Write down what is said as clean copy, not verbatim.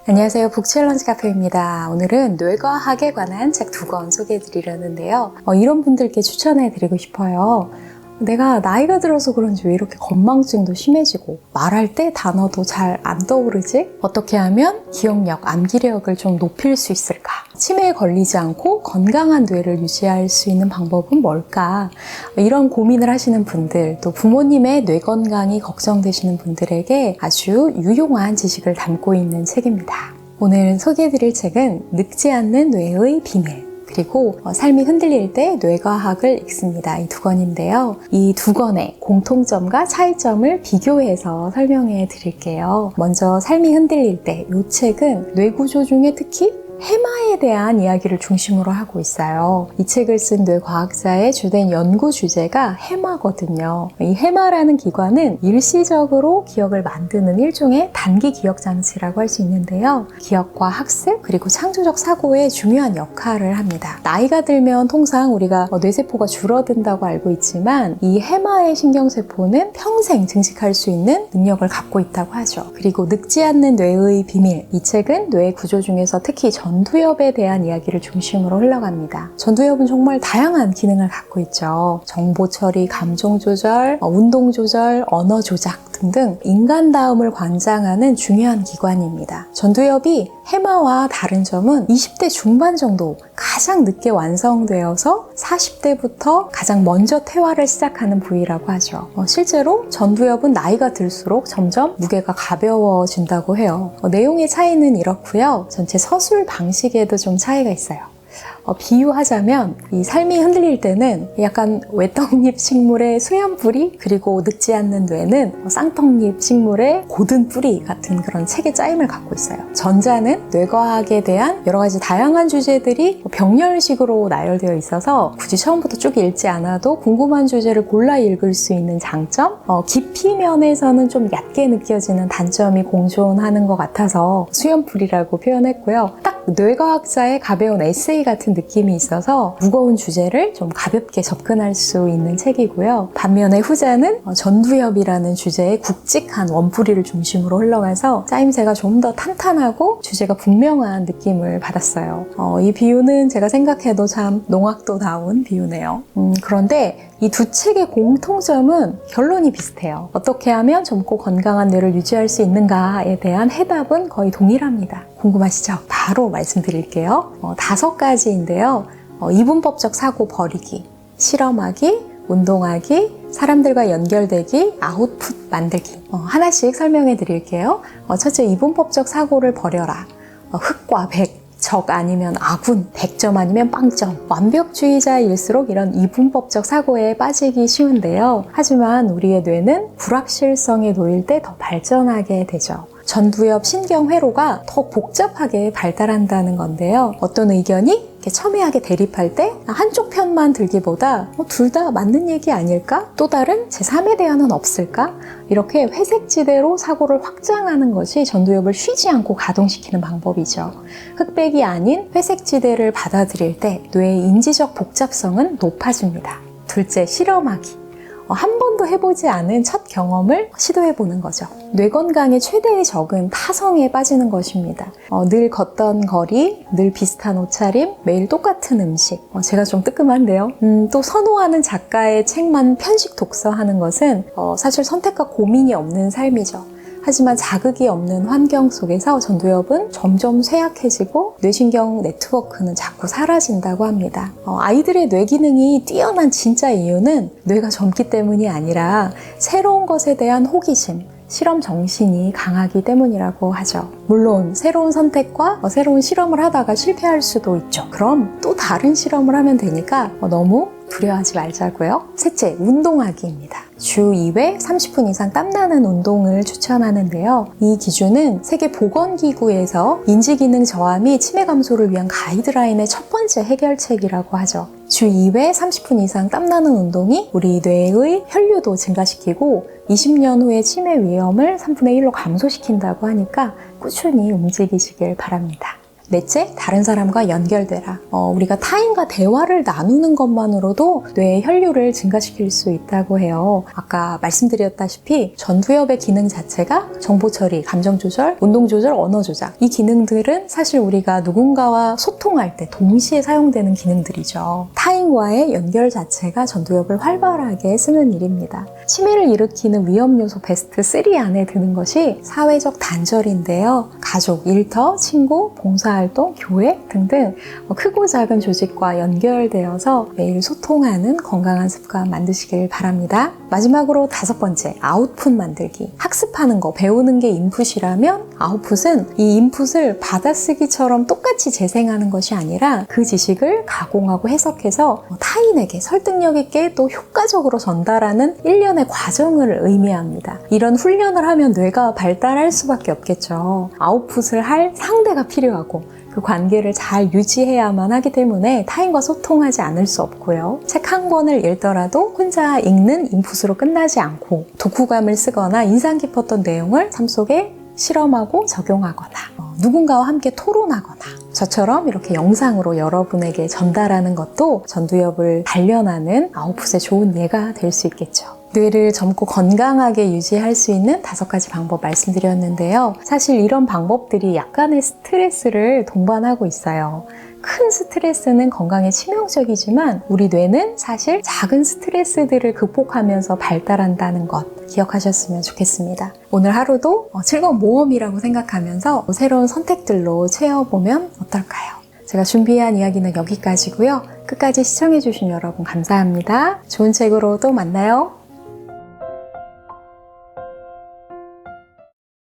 안녕하세요. 북챌런지 카페입니다. 오늘은 뇌과학에 관한 책 2권 소개해 드리려는데요. 이런 분들께 추천해 드리고 싶어요. 내가 나이가 들어서 그런지 왜 이렇게 건망증도 심해지고 말할 때 단어도 잘 안 떠오르지? 어떻게 하면 기억력, 암기력을 좀 높일 수 있을까? 치매에 걸리지 않고 건강한 뇌를 유지할 수 있는 방법은 뭘까? 이런 고민을 하시는 분들, 또 부모님의 뇌 건강이 걱정되시는 분들에게 아주 유용한 지식을 담고 있는 책입니다. 오늘 소개해드릴 책은 늙지 않는 뇌의 비밀, 그리고 삶이 흔들릴 때 뇌과학을 읽습니다. 이 2권인데요. 이 2권의 공통점과 차이점을 비교해서 설명해 드릴게요. 먼저 삶이 흔들릴 때 이 책은 뇌구조 중에 특히 해마에 대한 이야기를 중심으로 하고 있어요. 이 책을 쓴 뇌과학자의 주된 연구 주제가 해마거든요. 이 해마라는 기관은 일시적으로 기억을 만드는 일종의 단기 기억 장치라고 할 수 있는데요. 기억과 학습 그리고 창조적 사고에 중요한 역할을 합니다. 나이가 들면 통상 우리가 뇌세포가 줄어든다고 알고 있지만 이 해마의 신경세포는 평생 증식할 수 있는 능력을 갖고 있다고 하죠. 그리고 늙지 않는 뇌의 비밀, 이 책은 뇌 구조 중에서 특히 전두엽에 대한 이야기를 중심으로 흘러갑니다. 전두엽은 정말 다양한 기능을 갖고 있죠. 정보 처리, 감정 조절, 운동 조절, 언어 조작 등등 인간다움을 관장하는 중요한 기관입니다. 전두엽이 해마와 다른 점은 20대 중반 정도 가장 늦게 완성되어서 40대부터 가장 먼저 퇴화를 시작하는 부위라고 하죠. 실제로 전두엽은 나이가 들수록 점점 무게가 가벼워진다고 해요. 내용의 차이는 이렇고요. 전체 서술 방식에도 좀 차이가 있어요. 비유하자면 이 삶이 흔들릴 때는 약간 외떡잎 식물의 수염 뿌리, 그리고 늙지 않는 뇌는 쌍떡잎 식물의 고든 뿌리 같은 그런 책의 짜임을 갖고 있어요. 전자는 뇌과학에 대한 여러 가지 다양한 주제들이 병렬식으로 나열되어 있어서 굳이 처음부터 쭉 읽지 않아도 궁금한 주제를 골라 읽을 수 있는 장점, 깊이 면에서는 좀 얕게 느껴지는 단점이 공존하는 것 같아서 수염뿌리라고 표현했고요. 딱 뇌과학자의 가벼운 에세이 같은 느낌이 있어서 무거운 주제를 좀 가볍게 접근할 수 있는 책이고요. 반면에 후자는 전두엽이라는 주제의 굵직한 원뿌리를 중심으로 흘러가서 짜임새가 좀 더 탄탄하고 주제가 분명한 느낌을 받았어요. 이 비유는 제가 생각해도 참 농학도다운 비유네요. 그런데 이 두 책의 공통점은 결론이 비슷해요. 어떻게 하면 젊고 건강한 뇌를 유지할 수 있는가에 대한 해답은 거의 동일합니다. 궁금하시죠? 바로 말씀드릴게요. 5가지인데요. 이분법적 사고 버리기, 실험하기, 운동하기, 사람들과 연결되기, 아웃풋 만들기. 하나씩 설명해 드릴게요. 첫째, 이분법적 사고를 버려라. 흑과 백, 적 아니면 아군, 100점 아니면 빵점. 완벽주의자일수록 이런 이분법적 사고에 빠지기 쉬운데요. 하지만 우리의 뇌는 불확실성에 놓일 때 더 발전하게 되죠. 전두엽 신경회로가 더 복잡하게 발달한다는 건데요. 어떤 의견이 이렇게 첨예하게 대립할 때 한쪽 편만 들기보다 둘 다 맞는 얘기 아닐까? 또 다른 제3의 대안은 없을까? 이렇게 회색지대로 사고를 확장하는 것이 전두엽을 쉬지 않고 가동시키는 방법이죠. 흑백이 아닌 회색지대를 받아들일 때 뇌의 인지적 복잡성은 높아집니다. 둘째, 실험하기. 한 번도 해보지 않은 첫 경험을 시도해보는 거죠. 뇌 건강의 최대의 적은 타성에 빠지는 것입니다. 늘 걷던 거리, 늘 비슷한 옷차림, 매일 똑같은 음식. 제가 좀 뜨끔한데요. 또 선호하는 작가의 책만 편식 독서하는 것은 사실 선택과 고민이 없는 삶이죠. 하지만 자극이 없는 환경 속에서 전두엽은 점점 쇠약해지고 뇌신경 네트워크는 자꾸 사라진다고 합니다. 아이들의 뇌 기능이 뛰어난 진짜 이유는 뇌가 젊기 때문이 아니라 새로운 것에 대한 호기심, 실험 정신이 강하기 때문이라고 하죠. 물론 새로운 선택과 새로운 실험을 하다가 실패할 수도 있죠. 그럼 또 다른 실험을 하면 되니까 너무 두려워하지 말자고요. 셋째, 운동하기입니다. 주 2회 30분 이상 땀나는 운동을 추천하는데요. 이 기준은 세계보건기구에서 인지기능 저하 및 치매 감소를 위한 가이드라인의 첫 번째 해결책이라고 하죠. 주 2회 30분 이상 땀나는 운동이 우리 뇌의 혈류도 증가시키고 20년 후에 치매 위험을 3분의 1로 감소시킨다고 하니까 꾸준히 움직이시길 바랍니다. 넷째, 다른 사람과 연결되라. 우리가 타인과 대화를 나누는 것만으로도 뇌의 혈류를 증가시킬 수 있다고 해요. 아까 말씀드렸다시피 전두엽의 기능 자체가 정보 처리, 감정 조절, 운동 조절, 언어 조작. 이 기능들은 사실 우리가 누군가와 소통할 때 동시에 사용되는 기능들이죠. 타인과의 연결 자체가 전두엽을 활발하게 쓰는 일입니다. 치매를 일으키는 위험 요소 베스트 3 안에 드는 것이 사회적 단절인데요. 가족, 일터, 친구, 봉사활동, 교회 등등 크고 작은 조직과 연결되어서 매일 소통하는 건강한 습관 만드시길 바랍니다. 마지막으로 5번째, 아웃풋 만들기. 학습하는 거, 배우는 게 인풋이라면 아웃풋은 이 인풋을 받아쓰기처럼 똑같이 재생하는 것이 아니라 그 지식을 가공하고 해석해서 타인에게 설득력 있게 또 효과적으로 전달하는 일련의 과정을 의미합니다. 이런 훈련을 하면 뇌가 발달할 수밖에 없겠죠. 아웃풋을 할 상대가 필요하고 그 관계를 잘 유지해야만 하기 때문에 타인과 소통하지 않을 수 없고요. 책 한 권을 읽더라도 혼자 읽는 인풋으로 끝나지 않고 독후감을 쓰거나 인상 깊었던 내용을 삶 속에 실험하고 적용하거나 누군가와 함께 토론하거나 저처럼 이렇게 영상으로 여러분에게 전달하는 것도 전두엽을 단련하는 아웃풋의 좋은 예가 될 수 있겠죠. 뇌를 젊고 건강하게 유지할 수 있는 5가지 방법 말씀드렸는데요. 사실 이런 방법들이 약간의 스트레스를 동반하고 있어요. 큰 스트레스는 건강에 치명적이지만 우리 뇌는 사실 작은 스트레스들을 극복하면서 발달한다는 것 기억하셨으면 좋겠습니다. 오늘 하루도 즐거운 모험이라고 생각하면서 새로운 선택들로 채워보면 어떨까요? 제가 준비한 이야기는 여기까지고요. 끝까지 시청해주신 여러분 감사합니다. 좋은 책으로 또 만나요.